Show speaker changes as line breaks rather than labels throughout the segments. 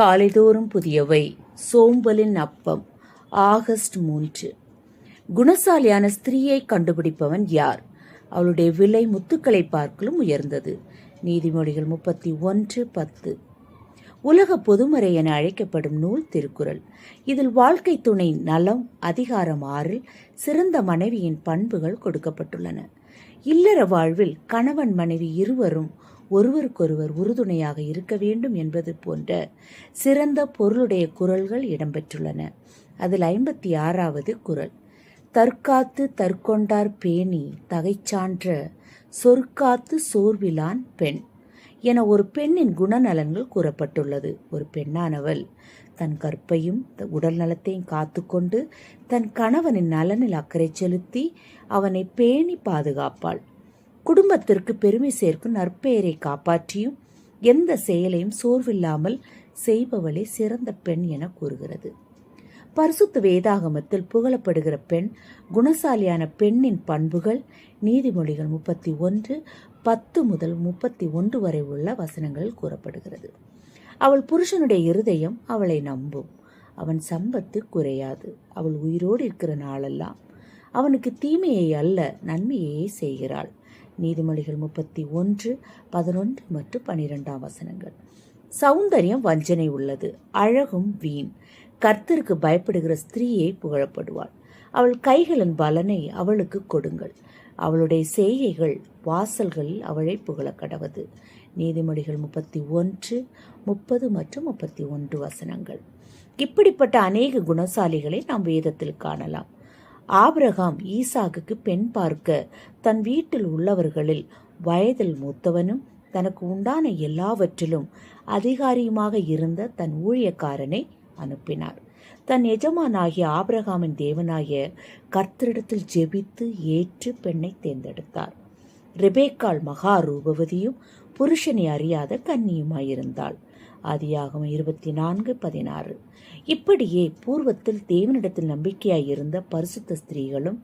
காலைதோறும் புதியவை. சோம்பலின் அப்பம். ஆகஸ்ட் 3. குணசாலியான ஸ்திரீயை கண்டுபிடிப்பவன் யார்? அவளுடைய விலை முத்துக்களை பார்க்கலும் உயர்ந்தது. நீதிமொழிகள் 31:10. உலக பொதுமறை என அழைக்கப்படும் நூல் திருக்குறள். இதில் வாழ்க்கை துணை நலம் அதிகாரம் 6 சிறந்த மனைவியின் பண்புகள் கொடுக்கப்பட்டுள்ளன. இல்லற வாழ்வில் கணவன் மனைவி இருவரும் ஒருவருக்கொருவர் உறுதுணையாக இருக்க வேண்டும் என்பது போன்ற சிறந்த பொருளுடைய குறள்கள் இடம்பெற்றுள்ளன. அதில் 56வது குறள், தற்காத்து தற்கொண்டார் பேணி தகைச்சான்ற சொற்காத்து சோர்விலான் பெண் என ஒரு பெண்ணின் குணநலன்கள் கூறப்பட்டுள்ளது. ஒரு பெண்ணானவள் தன் கற்பையும் உடல் நலத்தையும் காத்து கொண்டு தன் கணவனின் நலனில் அக்கறை செலுத்தி அவனை பேணி பாதுகாப்பாள். குடும்பத்திற்கு பெருமை சேர்க்கும் நற்பெயரை காப்பாற்றியும் எந்த செயலையும் சோர்வில்லாமல் செய்பவளே சிறந்த பெண் என கூறுகிறது. பரிசுத்த வேதாகமத்தில் புகழப்படுகிற பெண் குணசாலியான பெண்ணின் பண்புகள் நீதிமொழிகள் 31:10 முதல் 31 வரை உள்ள வசனங்களில் கூறப்படுகிறது. அவள் புருஷனுடைய இருதயம் அவளை நம்பும். அவன் சம்பத்து குறையாது. அவள் உயிரோடு இருக்கிற நாளெல்லாம் அவனுக்கு தீமையை அல்ல நன்மையே செய்கிறாள். நீதிமொழிகள் 31:11 மற்றும் 12 வசனங்கள். சௌந்தரியம் வஞ்சனை உள்ளது, அழகும் வீண். கர்த்தருக்கு பயப்படுகிற ஸ்திரீயை புகழப்படுவாள். அவள் கைகளின் பலனை அவளுக்கு கொடுங்கள். அவளுடைய செய்கைகள் வாசல்களில் அவளை புகழ கடவது. நீதிமொழிகள் 31:30 மற்றும் 31 வசனங்கள். இப்படிப்பட்ட அநேக குணசாலிகளை நாம் வேதத்தில் காணலாம். ஆபிரகாம் ஈசாக்குக்கு பெண் பார்க்க தன் வீட்டில் உள்ளவர்களில் வயதில் மூத்தவனும் தனக்கு உண்டான எல்லாவற்றிலும் அதிகாரியுமாக இருந்த தன் ஊழியக்காரனை அனுப்பினார். தன் எஜமானாகிய ஆபிரகாமின் தேவனாகிய கர்த்தரிடத்தில் ஜெபித்து ஏற்று பெண்ணை தேர்ந்தெடுத்தார். ரெபேக்காள் மகா ரூபவதியும் புருஷனை அறியாத கன்னியுமாயிருந்தாள். ஆதியாகமம் 24:16. இப்படியே பூர்வத்தில் தேவனிடத்தில் நம்பிக்கையாயிருந்த பரிசுத்த ஸ்திரீகளும்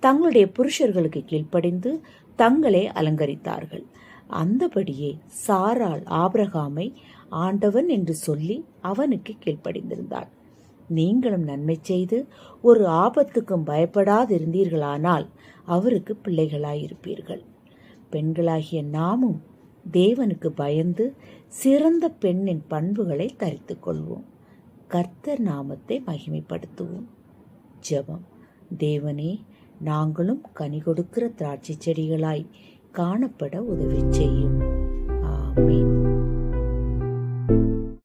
தங்களுடைய புருஷர்களுக்கு கீழ்ப்படிந்து தங்களை அலங்கரித்தார்கள். அந்தபடியே சாராள் ஆபிரகாமை ஆண்டவன் என்று சொல்லி அவனுக்கு கீழ்ப்படிந்திருந்தாள். நீங்களும் நன்மை செய்து ஒரு ஆபத்துக்கும் பயப்படாதிருந்தீர்களானால் அவருக்கு பிள்ளைகளாயிருப்பீர்கள். பெண்களாகிய நாமும் தேவனுக்கு பயந்து சிறந்த பெண்ணின் பண்புகளை தரித்து கொள்வோம். கர்த்தர் நாமத்தை மகிமைப்படுத்துவோம். ஜெபம். தேவனே, நாங்களும் கனி கொடுக்கிற திராட்சை செடிகளாய் காணப்பட உதவி செய்யும். ஆமென்.